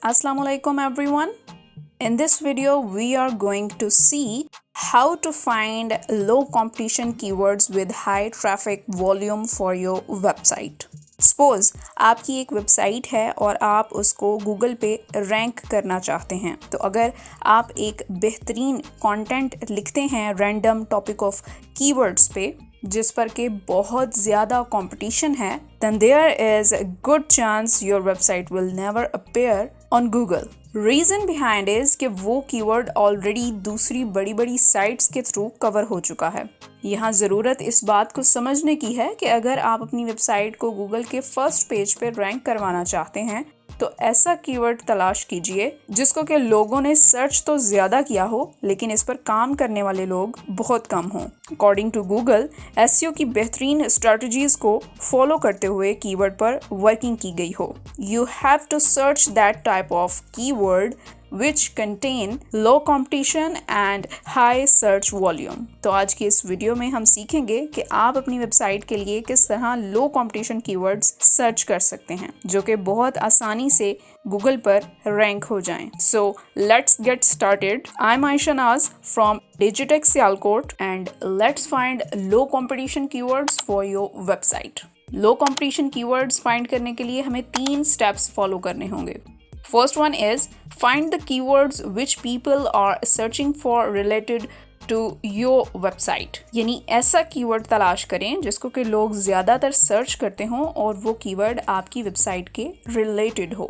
Assalamualaikum everyone. In this video we are going to see how to find low competition keywords with high traffic volume for your website. Suppose आपकी एक website है और आप उसको Google पे rank करना चाहते हैं, तो अगर आप एक बेहतरीन कंटेंट लिखते हैं रैंडम टॉपिक ऑफ कीवर्ड्स पे जिस पर के बहुत ज़्यादा कंपटीशन है, then there is a good chance your website will never appear on Google. Reason behind is कि वो कीवर्ड ऑलरेडी दूसरी बड़ी बड़ी साइट्स के थ्रू कवर हो चुका है। यहाँ ज़रूरत इस बात को समझने की है कि अगर आप अपनी वेबसाइट को गूगल के फर्स्ट पेज पे रैंक करवाना चाहते हैं तो ऐसा कीवर्ड तलाश कीजिए जिसको कि लोगों ने सर्च तो ज़्यादा किया हो लेकिन इस पर काम करने वाले लोग बहुत कम हों। अकॉर्डिंग टू गूगल, एसईओ की बेहतरीन स्ट्रेटजीज को फॉलो करते हुए कीवर्ड पर वर्किंग की गई हो। You have to search that type of keyword which contain low competition and high search volume। तो आज की इस वीडियो में हम सीखेंगे कि आप अपनी वेबसाइट के लिए किस तरह लो कंपटीशन कीवर्ड्स सर्च कर सकते हैं जो कि बहुत आसानी से गूगल पर रैंक हो जाएं। So let's get started. I'm Aisha Naz from Digitex Sialkot and let's find low competition keywords for your website। Low competition keywords find करने के लिए हमें 3 स्टेप्स फॉलो करने होंगे। First one is find the keywords which people are searching for related to your website। यानी ऐसा keyword तलाश करें जिसको कि लोग ज़्यादातर सर्च करते हों और वो कीवर्ड आपकी वेबसाइट के रिलेटेड हो।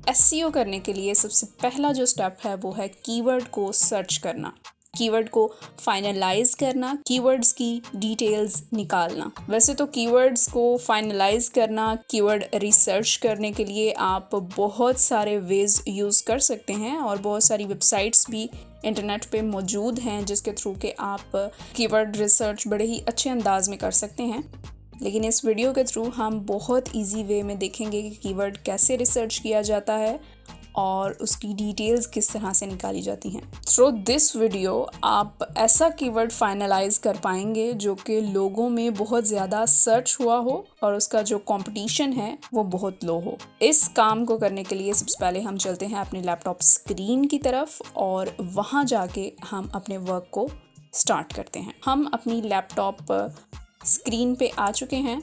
एसईओ करने के लिए सबसे पहला जो स्टेप है वो है कीवर्ड को सर्च करना, कीवर्ड को फाइनलाइज करना, कीवर्ड्स की डिटेल्स निकालना। वैसे तो कीवर्ड्स को फाइनलाइज करना, कीवर्ड रिसर्च करने के लिए आप बहुत सारे वेज यूज़ कर सकते हैं और बहुत सारी वेबसाइट्स भी इंटरनेट पे मौजूद हैं जिसके थ्रू के आप कीवर्ड रिसर्च बड़े ही अच्छे अंदाज में कर सकते हैं। लेकिन इस वीडियो के थ्रू हम बहुत इजी वे में देखेंगे कि कीवर्ड कैसे रिसर्च किया जाता है और उसकी डिटेल्स किस तरह से निकाली जाती हैं। थ्रू दिस वीडियो आप ऐसा कीवर्ड फाइनलाइज कर पाएंगे जो कि लोगों में बहुत ज़्यादा सर्च हुआ हो और उसका जो कंपटीशन है वो बहुत लो हो। इस काम को करने के लिए सबसे पहले हम चलते हैं अपने लैपटॉप स्क्रीन की तरफ और वहाँ जाके हम अपने वर्क को स्टार्ट करते हैं। हम अपनी लैपटॉप स्क्रीन पे आ चुके हैं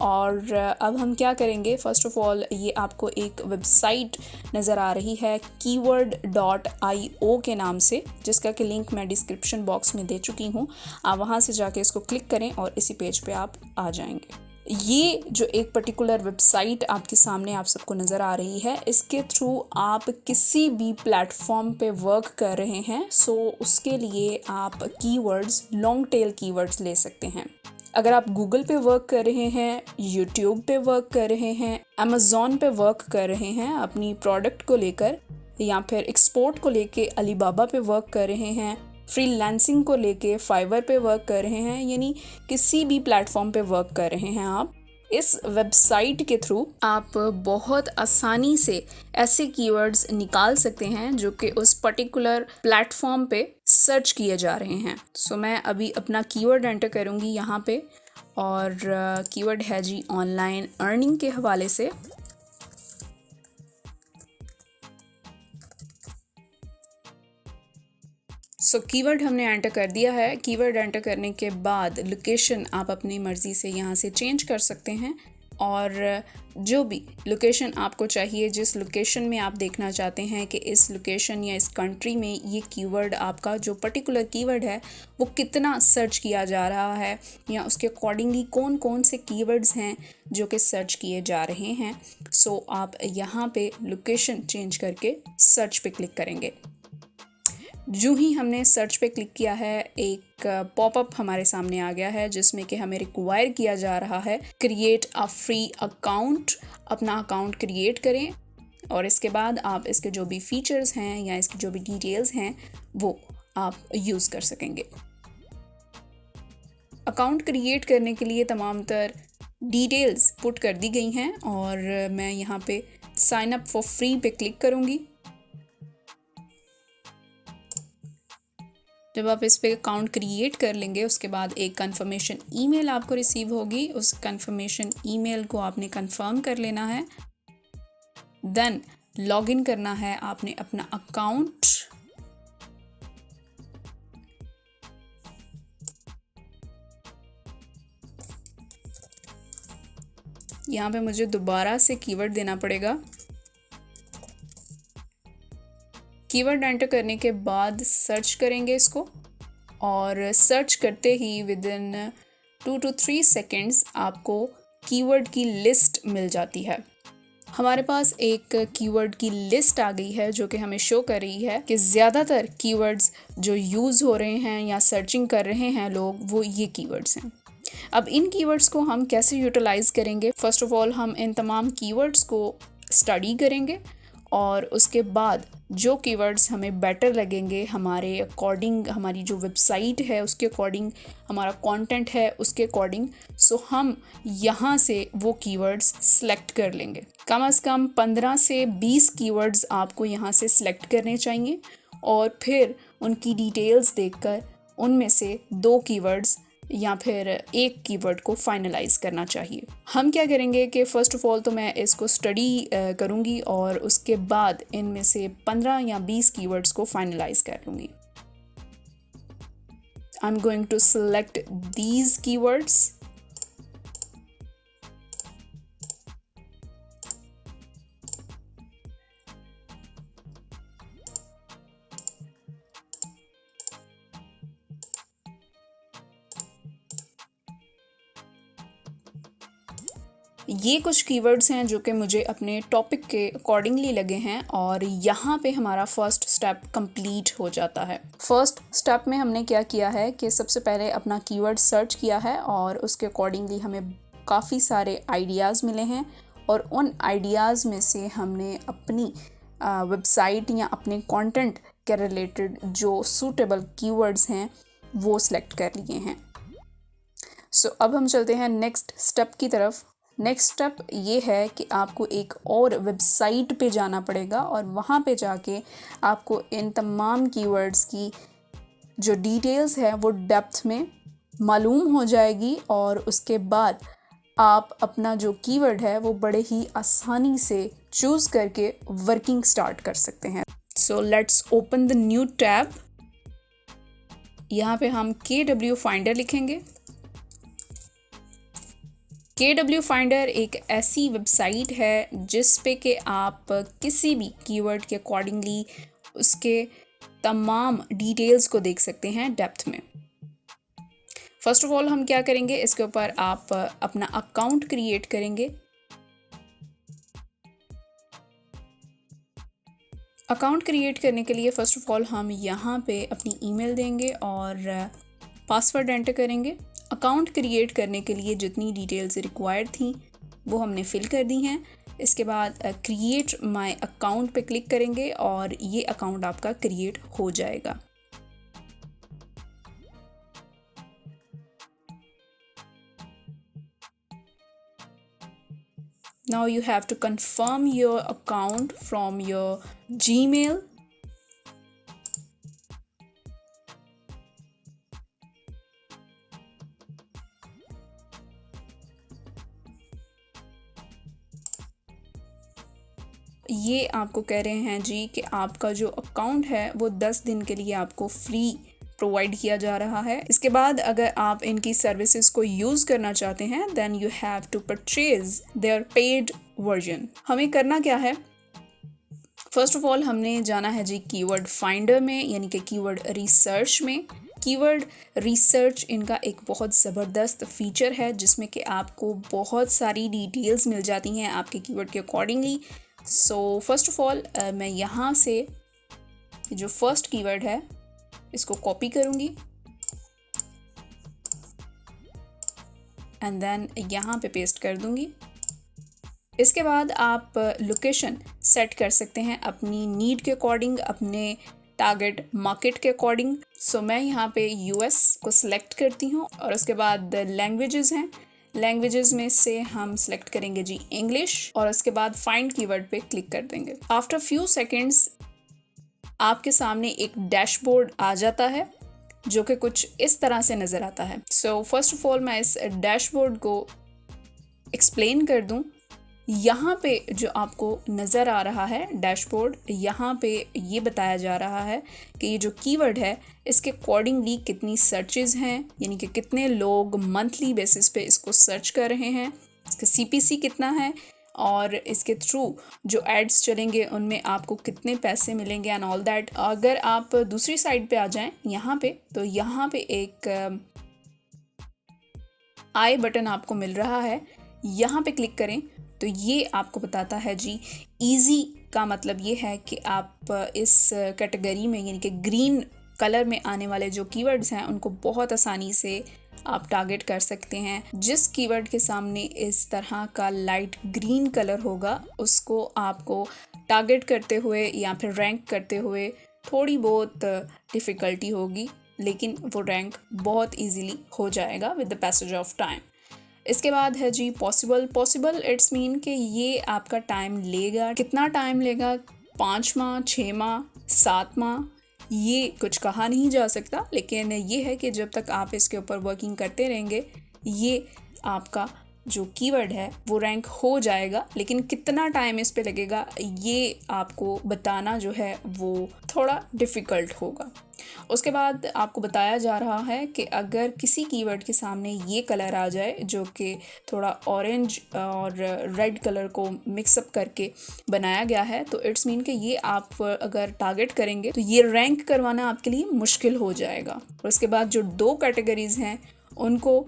और अब हम क्या करेंगे, फ़र्स्ट ऑफ़ ऑल ये आपको एक वेबसाइट नज़र आ रही है keyword.io के नाम से, जिसका कि लिंक मैं डिस्क्रिप्शन बॉक्स में दे चुकी हूँ। आप वहाँ से जाके इसको क्लिक करें और इसी पेज पे आप आ जाएंगे। ये जो एक पर्टिकुलर वेबसाइट आपके सामने आप सबको नज़र आ रही है, इसके थ्रू आप किसी भी प्लेटफॉर्म पे वर्क कर रहे हैं सो उसके लिए आप कीवर्ड्स, लॉन्ग टेल कीवर्ड्स ले सकते हैं। अगर आप गूगल पे वर्क कर रहे हैं, यूट्यूब पे वर्क कर रहे हैं, अमेज़ॉन पे वर्क कर रहे हैं अपनी प्रोडक्ट को लेकर, या फिर एक्सपोर्ट को लेके अलीबाबा पे वर्क कर रहे हैं, फ्रीलांसिंग को लेके फाइवर पे वर्क कर रहे हैं, यानी किसी भी प्लेटफॉर्म पे वर्क कर रहे हैं आप, इस वेबसाइट के थ्रू आप बहुत आसानी से ऐसे कीवर्ड्स निकाल सकते हैं जो कि उस पर्टिकुलर प्लेटफॉर्म पे सर्च किए जा रहे हैं। सो मैं अभी अपना कीवर्ड एंटर करूँगी यहाँ पे और कीवर्ड है जी ऑनलाइन अर्निंग के हवाले से। सो कीवर्ड हमने एंटर कर दिया है। कीवर्ड एंटर करने के बाद लोकेशन आप अपनी मर्ज़ी से यहाँ से चेंज कर सकते हैं और जो भी लोकेशन आपको चाहिए, जिस लोकेशन में आप देखना चाहते हैं कि इस लोकेशन या इस कंट्री में ये कीवर्ड, आपका जो पर्टिकुलर कीवर्ड है वो कितना सर्च किया जा रहा है या उसके अकॉर्डिंगली कौन कौन से कीवर्ड्स हैं जो कि सर्च किए जा रहे हैं। सो आप यहाँ पे लोकेशन चेंज करके सर्च पे क्लिक करेंगे। जो ही हमने सर्च पे क्लिक किया है, एक पॉपअप हमारे सामने आ गया है जिसमें कि हमें रिक्वायर किया जा रहा है क्रिएट अ फ्री अकाउंट। अपना अकाउंट क्रिएट करें और इसके बाद आप इसके जो भी फीचर्स हैं या इसकी जो भी डिटेल्स हैं वो आप यूज़ कर सकेंगे। अकाउंट क्रिएट करने के लिए तमाम तर डिटेल्स पुट कर दी गई हैं और मैं यहाँ पे साइन अप फॉर फ्री पे क्लिक करूँगी। जब आप इस पे अकाउंट क्रिएट कर लेंगे उसके बाद एक कंफर्मेशन ईमेल आपको रिसीव होगी। उस कंफर्मेशन ईमेल को आपने कंफर्म कर लेना है। देन लॉगिन करना है आपने अपना अकाउंट। यहाँ पे मुझे दोबारा से कीवर्ड देना पड़ेगा। कीवर्ड एंटर करने के बाद सर्च करेंगे इसको, और सर्च करते ही विद इन 2 to 3 सेकेंड्स आपको कीवर्ड की लिस्ट मिल जाती है। हमारे पास एक कीवर्ड की लिस्ट आ गई है जो कि हमें शो कर रही है कि ज़्यादातर कीवर्ड्स जो यूज़ हो रहे हैं या सर्चिंग कर रहे हैं लोग, वो ये कीवर्ड्स हैं। अब इन कीवर्ड्स को हम कैसे यूटिलाइज़ करेंगे? फर्स्ट ऑफ ऑल हम इन तमाम कीवर्ड्स को स्टडी करेंगे और उसके बाद जो कीवर्ड्स हमें बेटर लगेंगे हमारे अकॉर्डिंग, हमारी जो वेबसाइट है उसके अकॉर्डिंग, हमारा कंटेंट है उसके अकॉर्डिंग, सो हम यहाँ से वो कीवर्ड्स सेलेक्ट कर लेंगे। कम से कम 15 से 20 कीवर्ड्स आपको यहाँ से सिलेक्ट करने चाहिए और फिर उनकी डिटेल्स देखकर उनमें से 2 कीवर्ड्स या फिर एक कीवर्ड को फाइनलाइज करना चाहिए। हम क्या करेंगे कि फ़र्स्ट ऑफ ऑल तो मैं इसको स्टडी करूँगी और उसके बाद इनमें से 15 या 20 कीवर्ड्स को फाइनलाइज कर लूँगी। I am going to select these keywords. ये कुछ कीवर्ड्स हैं जो कि मुझे अपने टॉपिक के अकॉर्डिंगली लगे हैं और यहाँ पे हमारा फर्स्ट स्टेप कंप्लीट हो जाता है। फर्स्ट स्टेप में हमने क्या किया है कि सबसे पहले अपना कीवर्ड सर्च किया है और उसके अकॉर्डिंगली हमें काफ़ी सारे आइडियाज़ मिले हैं और उन आइडियाज़ में से हमने अपनी वेबसाइट या अपने कंटेंट के रिलेटेड जो सूटेबल कीवर्ड्स हैं वो सिलेक्ट कर लिए हैं। सो अब हम चलते हैं नेक्स्ट स्टेप की तरफ। नेक्स्ट स्टेप ये है कि आपको एक और वेबसाइट पे जाना पड़ेगा और वहाँ पे जाके आपको इन तमाम कीवर्ड्स की जो डिटेल्स है वो डेप्थ में मालूम हो जाएगी और उसके बाद आप अपना जो कीवर्ड है वो बड़े ही आसानी से चूज़ करके वर्किंग स्टार्ट कर सकते हैं। So let's open the new tab. यहाँ पे हम KW फाइंडर लिखेंगे। KW फाइंडर एक ऐसी वेबसाइट है जिस पे कि आप किसी भी कीवर्ड के अकॉर्डिंगली उसके तमाम डिटेल्स को देख सकते हैं डेप्थ में। फर्स्ट ऑफ ऑल हम क्या करेंगे, इसके ऊपर आप अपना अकाउंट क्रिएट करेंगे। अकाउंट क्रिएट करने के लिए फ़र्स्ट ऑफ ऑल हम यहाँ पे अपनी ईमेल देंगे और पासवर्ड एंटर करेंगे। अकाउंट क्रिएट करने के लिए जितनी डिटेल्स रिक्वायर्ड थी वो हमने फिल कर दी हैं। इसके बाद क्रिएट माय अकाउंट पे क्लिक करेंगे और ये अकाउंट आपका क्रिएट हो जाएगा। Now you have to confirm your account from your Gmail. ये आपको कह रहे हैं जी कि आपका जो अकाउंट है वो 10 दिन के लिए आपको फ्री प्रोवाइड किया जा रहा है। इसके बाद अगर आप इनकी सर्विसेज को यूज़ करना चाहते हैं then you have to purchase their paid version. हमें करना क्या है, फर्स्ट ऑफ ऑल हमने जाना है जी कीवर्ड फाइंडर में, यानी कि कीवर्ड रिसर्च में। कीवर्ड रिसर्च इनका एक बहुत ज़बरदस्त फीचर है जिसमें कि आपको बहुत सारी डिटेल्स मिल जाती हैं आपके कीवर्ड के accordingly. So first of all मैं यहाँ से जो फर्स्ट कीवर्ड है इसको कॉपी करूँगी एंड देन यहाँ पे पेस्ट कर दूँगी। इसके बाद आप लोकेशन सेट कर सकते हैं अपनी नीड के अकॉर्डिंग, अपने टारगेट मार्केट के अकॉर्डिंग। सो मैं यहाँ पे US को सिलेक्ट करती हूँ और उसके बाद लैंग्वेजेस हैं, लैंग्वेजेस में से हम सिलेक्ट करेंगे जी इंग्लिश और उसके बाद फाइंड कीवर्ड पे क्लिक कर देंगे। आफ्टर फ्यू सेकेंड्स आपके सामने एक डैशबोर्ड आ जाता है जो कि कुछ इस तरह से नज़र आता है। सो फर्स्ट ऑफ ऑल मैं इस डैशबोर्ड को एक्सप्लेन कर दूं। यहाँ पे जो आपको नज़र आ रहा है डैशबोर्ड, यहाँ पे ये बताया जा रहा है कि ये जो कीवर्ड है इसके अकॉर्डिंगली कितनी सर्चेज़ हैं, यानी कि कितने लोग मंथली बेसिस पे इसको सर्च कर रहे हैं, इसका CPC कितना है और इसके थ्रू जो एड्स चलेंगे उनमें आपको कितने पैसे मिलेंगे एंड ऑल दैट। अगर आप दूसरी साइड पे आ जाएं यहाँ पे, तो यहाँ पे एक आई बटन आपको मिल रहा है, यहाँ पे क्लिक करें तो ये आपको बताता है जी इजी का मतलब ये है कि आप इस कैटेगरी में यानी कि ग्रीन कलर में आने वाले जो कीवर्ड्स हैं उनको बहुत आसानी से आप टारगेट कर सकते हैं। जिस कीवर्ड के सामने इस तरह का लाइट ग्रीन कलर होगा उसको आपको टारगेट करते हुए या फिर रैंक करते हुए थोड़ी बहुत डिफ़िकल्टी होगी, लेकिन वो रैंक बहुत इजीली हो जाएगा with the passage of time. इसके बाद है जी पॉसिबल इट्स मीन कि ये आपका टाइम लेगा। कितना टाइम लेगा, 5 माह, 6 माह, 7 माह, ये कुछ कहा नहीं जा सकता, लेकिन ये है कि जब तक आप इसके ऊपर वर्किंग करते रहेंगे ये आपका जो कीवर्ड है वो रैंक हो जाएगा। लेकिन कितना टाइम इस पे लगेगा ये आपको बताना जो है वो थोड़ा डिफ़िकल्ट होगा। उसके बाद आपको बताया जा रहा है कि अगर किसी कीवर्ड के सामने ये कलर आ जाए जो कि थोड़ा ऑरेंज और रेड कलर को मिक्सअप करके बनाया गया है, तो इट्स मीन कि ये आप अगर टारगेट करेंगे तो ये रैंक करवाना आपके लिए मुश्किल हो जाएगा। और उसके बाद जो 2 कैटेगरीज हैं उनको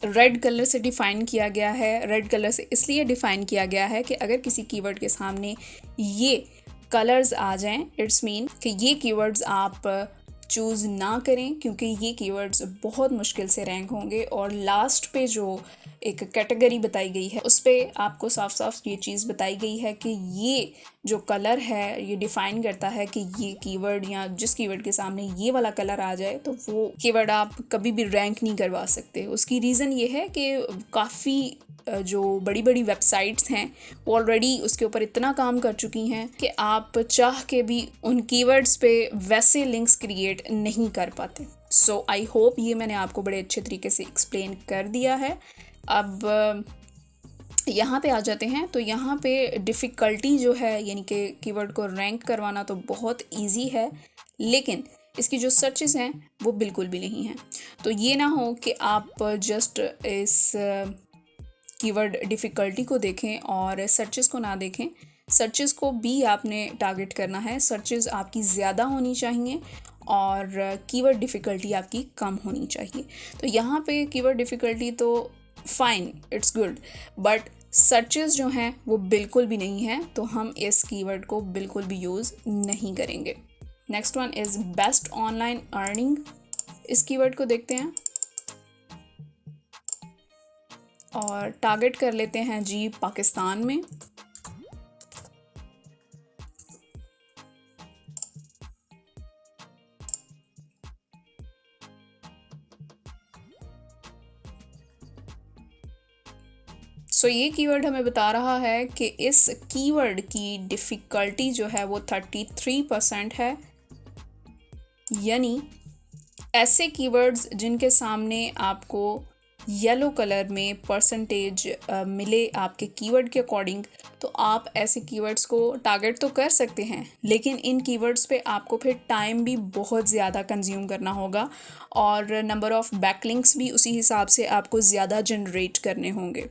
रेड कलर से डिफ़ाइन किया गया है। रेड कलर से इसलिए डिफ़ाइन किया गया है कि अगर किसी कीवर्ड के सामने ये कलर्स आ जाएं, इट्स मीन कि ये कीवर्ड्स आप चूज़ ना करें, क्योंकि ये कीवर्ड्स बहुत मुश्किल से रैंक होंगे। और लास्ट पे जो एक कैटेगरी बताई गई है उस पर आपको साफ साफ ये चीज़ बताई गई है कि ये जो कलर है ये डिफ़ाइन करता है कि ये कीवर्ड या जिस कीवर्ड के सामने ये वाला कलर आ जाए तो वो कीवर्ड आप कभी भी रैंक नहीं करवा सकते। उसकी रीज़न ये है कि काफ़ी जो बड़ी बड़ी वेबसाइट्स हैं वो ऑलरेडी उसके ऊपर इतना काम कर चुकी हैं कि आप चाह के भी उन कीवर्ड्स पे वैसे लिंक्स क्रिएट नहीं कर पाते। सो आई होप ये मैंने आपको बड़े अच्छे तरीके से एक्सप्लेन कर दिया है। अब यहाँ पे आ जाते हैं, तो यहाँ पे डिफ़िकल्टी जो है यानी कि कीवर्ड को रैंक करवाना तो बहुत इजी है, लेकिन इसकी जो सर्चेस हैं वो बिल्कुल भी नहीं हैं। तो ये ना हो कि आप जस्ट इस कीवर्ड डिफ़िकल्टी को देखें और सर्चेस को ना देखें। सर्चेस को भी आपने टारगेट करना है, सर्चेस आपकी ज़्यादा होनी चाहिए और कीवर्ड डिफ़िकल्टी आपकी कम होनी चाहिए। तो यहाँ पे कीवर्ड डिफ़िकल्टी तो fine, it's good, but searches जो हैं वो बिल्कुल भी नहीं है, तो हम इस कीवर्ड को बिल्कुल भी यूज़ नहीं करेंगे। Next one is best online earning. इस कीवर्ड को देखते हैं और टारगेट कर लेते हैं जी पाकिस्तान में। सो ये कीवर्ड हमें बता रहा है कि इस कीवर्ड की डिफ़िकल्टी जो है वो 33% है, यानी ऐसे कीवर्ड्स जिनके सामने आपको येलो कलर में परसेंटेज मिले आपके कीवर्ड के अकॉर्डिंग, तो आप ऐसे कीवर्ड्स को टारगेट तो कर सकते हैं, लेकिन इन कीवर्ड्स पे आपको फिर टाइम भी बहुत ज़्यादा कंज्यूम करना होगा और नंबर ऑफ़ बैकलिंक्स भी उसी हिसाब से आपको ज़्यादा जनरेट करने होंगे।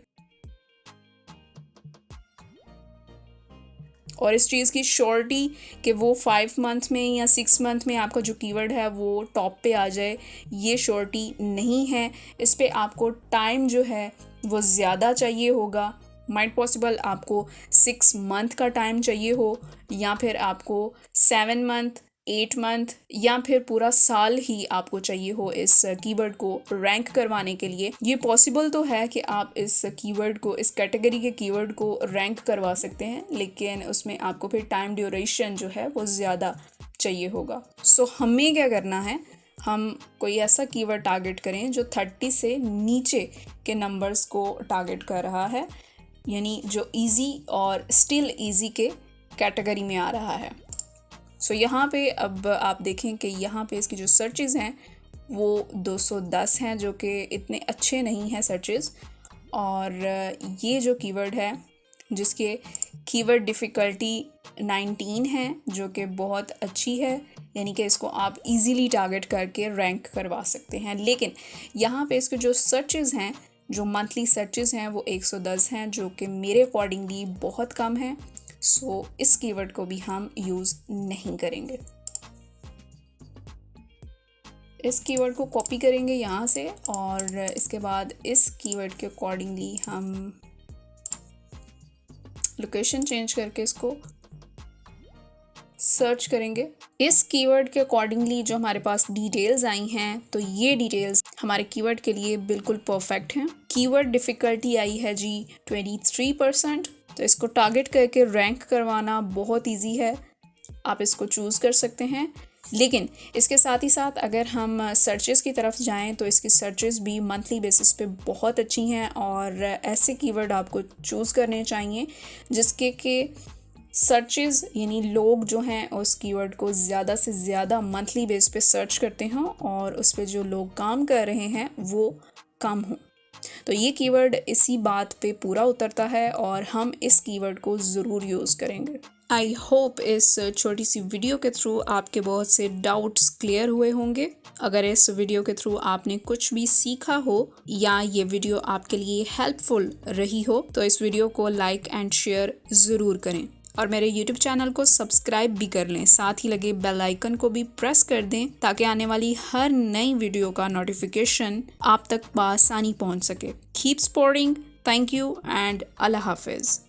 और इस चीज़ की श्योरिटी कि वो 5 मंथ में या 6 मंथ में आपका जो कीवर्ड है वो टॉप पे आ जाए, ये श्योरिटी नहीं है। इस पे आपको टाइम जो है वो ज़्यादा चाहिए होगा। माइट पॉसिबल आपको 6 मंथ का टाइम चाहिए हो, या फिर आपको 7 मंथ, 8 मंथ, या फिर पूरा साल ही आपको चाहिए हो इस कीवर्ड को रैंक करवाने के लिए। ये पॉसिबल तो है कि आप इस कीवर्ड को, इस कैटेगरी के कीवर्ड को रैंक करवा सकते हैं, लेकिन उसमें आपको फिर टाइम ड्यूरेशन जो है वो ज़्यादा चाहिए होगा। सो हमें क्या करना है, हम कोई ऐसा कीवर्ड टारगेट करें जो 30 से नीचे के नंबर्स को टारगेट कर रहा है, यानी जो इजी और स्टिल इजी के कैटेगरी में आ रहा है। सो यहाँ पे अब आप देखें कि यहाँ पे इसकी जो सर्चेज़ हैं वो 210 हैं, जो कि इतने अच्छे नहीं हैं सर्चेज़। और ये जो कीवर्ड है जिसके कीवर्ड डिफ़िकल्टी 19 है, जो कि बहुत अच्छी है, यानी कि इसको आप इजीली टारगेट करके रैंक करवा सकते हैं। लेकिन यहाँ पे इसके जो सर्चेस हैं, जो मंथली सर्चेस हैं वो 110 हैं, जो कि मेरे अकॉर्डिंगली बहुत कम है। सो इस कीवर्ड को भी हम यूज़ नहीं करेंगे। इस कीवर्ड को कॉपी करेंगे यहाँ से और इसके बाद इस कीवर्ड के अकॉर्डिंगली हम लोकेशन चेंज करके इसको सर्च करेंगे। इस कीवर्ड के अकॉर्डिंगली जो हमारे पास डिटेल्स आई हैं, तो ये डिटेल्स हमारे कीवर्ड के लिए बिल्कुल परफेक्ट हैं। कीवर्ड डिफ़िकल्टी आई है जी 23%। तो इसको टारगेट करके रैंक करवाना बहुत इजी है, आप इसको चूज़ कर सकते हैं। लेकिन इसके साथ ही साथ अगर हम सर्चेस की तरफ जाएं तो इसकी सर्चेस भी मंथली बेसिस पे बहुत अच्छी हैं और ऐसे कीवर्ड आपको चूज़ करने चाहिए जिसके के सर्चेस यानी लोग जो हैं उस कीवर्ड को ज़्यादा से ज़्यादा मंथली बेस पे सर्च करते हों और उस पे जो लोग काम कर रहे हैं वो कम हों। तो ये कीवर्ड इसी बात पे पूरा उतरता है और हम इस कीवर्ड को ज़रूर यूज़ करेंगे। आई होप इस छोटी सी वीडियो के थ्रू आपके बहुत से डाउट्स क्लियर हुए होंगे। अगर इस वीडियो के थ्रू आपने कुछ भी सीखा हो या ये वीडियो आपके लिए हेल्पफुल रही हो तो इस वीडियो को लाइक एंड शेयर ज़रूर करें और मेरे YouTube चैनल को सब्सक्राइब भी कर लें। साथ ही लगे बेल आइकन को भी प्रेस कर दें ताकि आने वाली हर नई वीडियो का नोटिफिकेशन आप तक बआसानी पहुंच सके। Keep supporting, thank you and अल्लाह हाफिज़।